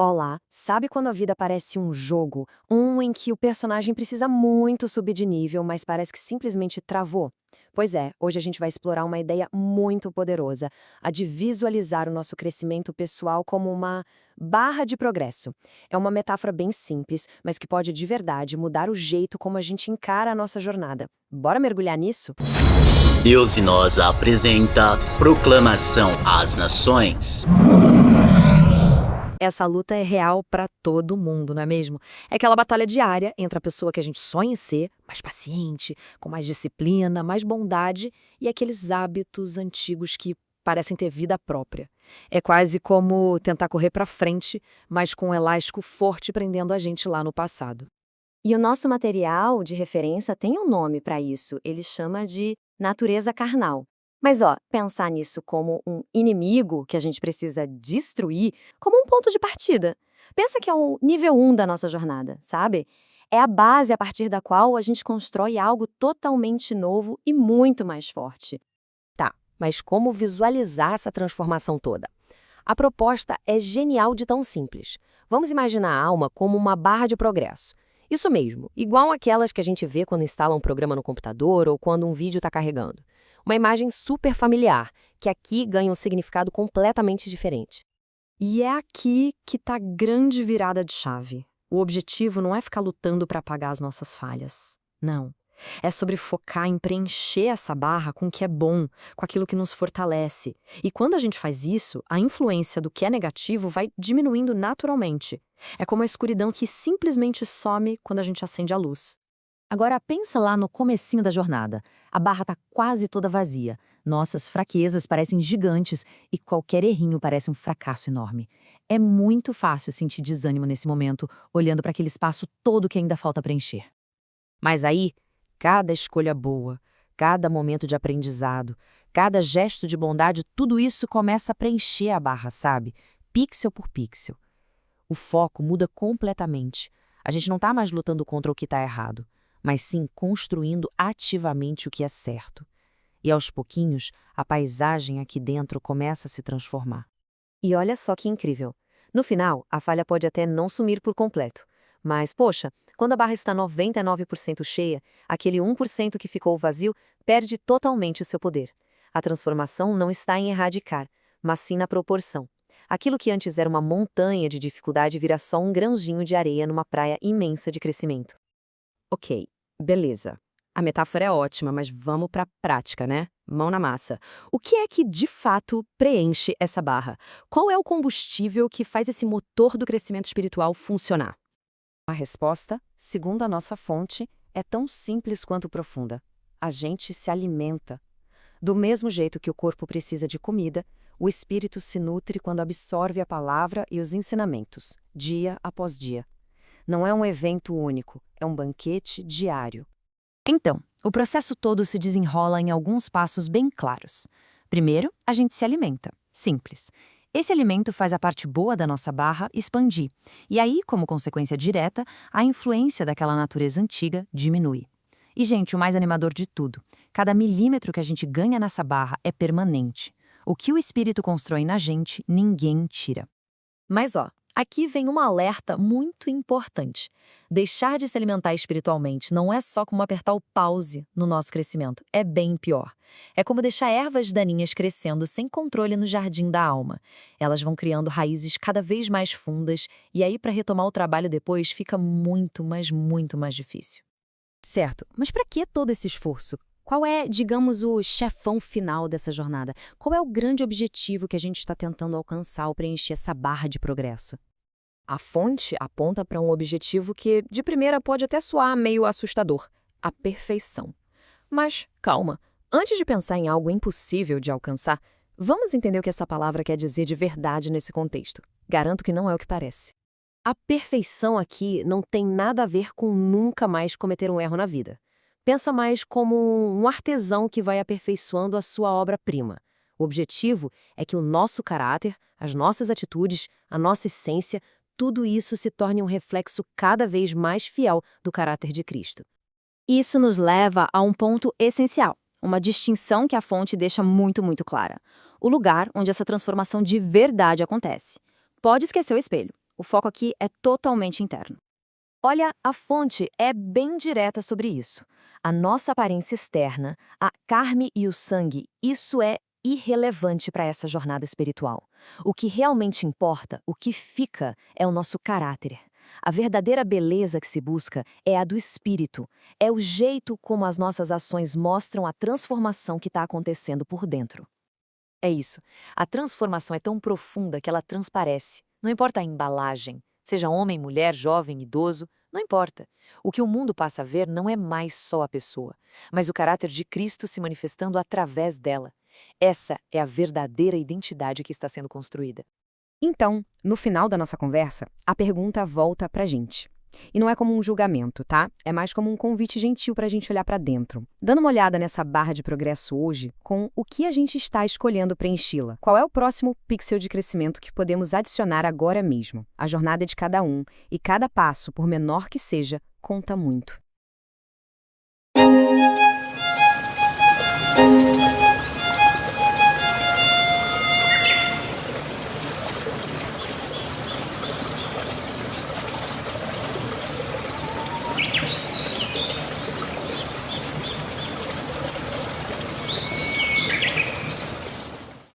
Olá, sabe quando a vida parece um jogo? Um em que o personagem precisa muito subir de nível, mas parece que simplesmente travou? Pois é, hoje a gente vai explorar uma ideia muito poderosa, a de visualizar o nosso crescimento pessoal como uma barra de progresso. É uma metáfora bem simples, mas que pode de verdade mudar o jeito como a gente encara a nossa jornada. Bora mergulhar nisso? Deus e Nós apresenta Proclamação às Nações. Essa luta é real para todo mundo, não é mesmo? É aquela batalha diária entre a pessoa que a gente sonha em ser, mais paciente, com mais disciplina, mais bondade, e aqueles hábitos antigos que parecem ter vida própria. É quase como tentar correr para frente, mas com um elástico forte prendendo a gente lá no passado. E o nosso material de referência tem um nome para isso, ele chama de natureza carnal. Mas ó, pensar nisso como um inimigo que a gente precisa destruir, como um ponto de partida. Pensa que é o nível 1 da nossa jornada, sabe? É a base a partir da qual a gente constrói algo totalmente novo e muito mais forte. Tá, mas como visualizar essa transformação toda? A proposta é genial de tão simples. Vamos imaginar a alma como uma barra de progresso. Isso mesmo, igual aquelas que a gente vê quando instala um programa no computador ou quando um vídeo está carregando. Uma imagem super familiar, que aqui ganha um significado completamente diferente. E é aqui que está a grande virada de chave. O objetivo não é ficar lutando para apagar as nossas falhas. Não. É sobre focar em preencher essa barra com o que é bom, com aquilo que nos fortalece. E quando a gente faz isso, a influência do que é negativo vai diminuindo naturalmente. É como a escuridão que simplesmente some quando a gente acende a luz. Agora pensa lá no comecinho da jornada. A barra está quase toda vazia. Nossas fraquezas parecem gigantes e qualquer errinho parece um fracasso enorme. É muito fácil sentir desânimo nesse momento, olhando para aquele espaço todo que ainda falta preencher. Mas aí, cada escolha boa, cada momento de aprendizado, cada gesto de bondade, tudo isso começa a preencher a barra, sabe? Pixel por pixel. O foco muda completamente. A gente não está mais lutando contra o que está errado, mas sim construindo ativamente o que é certo. E aos pouquinhos, a paisagem aqui dentro começa a se transformar. E olha só que incrível. No final, a falha pode até não sumir por completo. Mas, poxa, quando a barra está 99% cheia, aquele 1% que ficou vazio perde totalmente o seu poder. A transformação não está em erradicar, mas sim na proporção. Aquilo que antes era uma montanha de dificuldade vira só um grãozinho de areia numa praia imensa de crescimento. Ok, beleza. A metáfora é ótima, mas vamos para a prática, né? Mão na massa. O que é que, de fato, preenche essa barra? Qual é o combustível que faz esse motor do crescimento espiritual funcionar? A resposta, segundo a nossa fonte, é tão simples quanto profunda. A gente se alimenta. Do mesmo jeito que o corpo precisa de comida, o espírito se nutre quando absorve a palavra e os ensinamentos, dia após dia. Não é um evento único, é um banquete diário. Então, o processo todo se desenrola em alguns passos bem claros. Primeiro, a gente se alimenta. Simples. Esse alimento faz a parte boa da nossa barra expandir. E aí, como consequência direta, a influência daquela natureza antiga diminui. E, gente, o mais animador de tudo, cada milímetro que a gente ganha nessa barra é permanente. O que o espírito constrói na gente, ninguém tira. Mas ó, aqui vem um alerta muito importante. Deixar de se alimentar espiritualmente não é só como apertar o pause no nosso crescimento, é bem pior. É como deixar ervas daninhas crescendo sem controle no jardim da alma. Elas vão criando raízes cada vez mais fundas e aí para retomar o trabalho depois fica muito, mas muito mais difícil. Certo, mas para que todo esse esforço? Qual é, digamos, o chefão final dessa jornada? Qual é o grande objetivo que a gente está tentando alcançar ao preencher essa barra de progresso? A fonte aponta para um objetivo que, de primeira, pode até soar meio assustador: a perfeição. Mas, calma, antes de pensar em algo impossível de alcançar, vamos entender o que essa palavra quer dizer de verdade nesse contexto. Garanto que não é o que parece. A perfeição aqui não tem nada a ver com nunca mais cometer um erro na vida. Pensa mais como um artesão que vai aperfeiçoando a sua obra-prima. O objetivo é que o nosso caráter, as nossas atitudes, a nossa essência, tudo isso se torne um reflexo cada vez mais fiel do caráter de Cristo. Isso nos leva a um ponto essencial, uma distinção que a fonte deixa muito, muito clara. O lugar onde essa transformação de verdade acontece. Pode esquecer o espelho. O foco aqui é totalmente interno. Olha, a fonte é bem direta sobre isso. A nossa aparência externa, a carne e o sangue, isso é irrelevante para essa jornada espiritual. O que realmente importa, o que fica, é o nosso caráter. A verdadeira beleza que se busca é a do espírito, é o jeito como as nossas ações mostram a transformação que está acontecendo por dentro. É isso. A transformação é tão profunda que ela transparece. Não importa a embalagem, seja homem, mulher, jovem, idoso, não importa. O que o mundo passa a ver não é mais só a pessoa, mas o caráter de Cristo se manifestando através dela. Essa é a verdadeira identidade que está sendo construída. Então, no final da nossa conversa, a pergunta volta pra gente. E não é como um julgamento, tá? É mais como um convite gentil pra gente olhar pra dentro. Dando uma olhada nessa barra de progresso hoje, com o que a gente está escolhendo preenchi-la. Qual é o próximo pixel de crescimento que podemos adicionar agora mesmo? A jornada é de cada um, e cada passo, por menor que seja, conta muito.